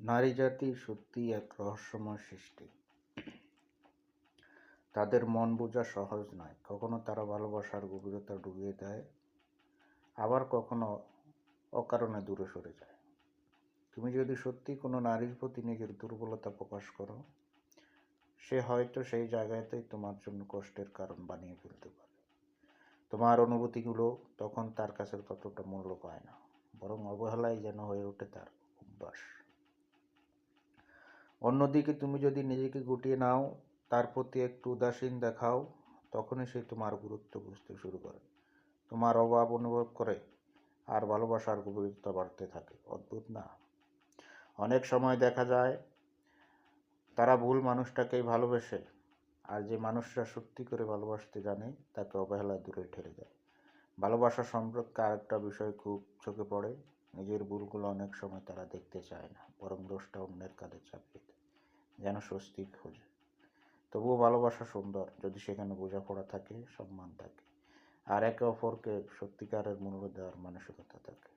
নারী জাতি সত্যিই এক রহস্যময় সৃষ্টি। তাদের মন বোঝা সহজ নয়। কখনো তারা ভালোবাসার গভীরতা ডুবিয়ে দেয়, আবার কখনো অকারণে দূরে সরে যায়। তুমি যদি সত্যি কোনো নারীর প্রতি নিজের দুর্বলতা প্রকাশ করো, সে হয়তো সেই জায়গাতেই তোমার জন্য কষ্টের কারণ বানিয়ে ফেলতে পারে। তোমার অনুভূতিগুলো তখন তার কাছে ততটা মূল্য পায় না, বরং অবহেলাই যেন হয়ে ওঠে তার অভ্যাস। অন্যদিকে তুমি যদি নিজেকে গুটিয়ে নাও, তার প্রতি একটু উদাসীন দেখাও, তখনই সে তোমার গুরুত্ব বুঝতে শুরু করে, তোমার অভাব অনুভব করে, আর ভালোবাসার গভীরতা বাড়তে থাকে। অদ্ভুত না? অনেক সময় দেখা যায় তারা ভুল মানুষটাকেই ভালোবেসে, আর যে মানুষরা সত্যি করে ভালোবাসতে জানে তাকে অবহেলায় দূরে ঠেলে দেয়। ভালোবাসা সম্পর্কে আরেকটা বিষয় খুব চোখে পড়ে, নিজের ভুলগুলো অনেক সময় তারা দেখতে চায় না, বরং দোষটা অন্যের কাঁধে চাপিয়ে দেয়, যেন স্বস্তি খোঁজে। তবুও ভালোবাসা সুন্দর যদি সেখানে বোঝাপড়া থাকে, সম্মান থাকে, আর একে অপরকে সত্যিকারের মূল্য দেওয়ার মানসিকতা থাকে।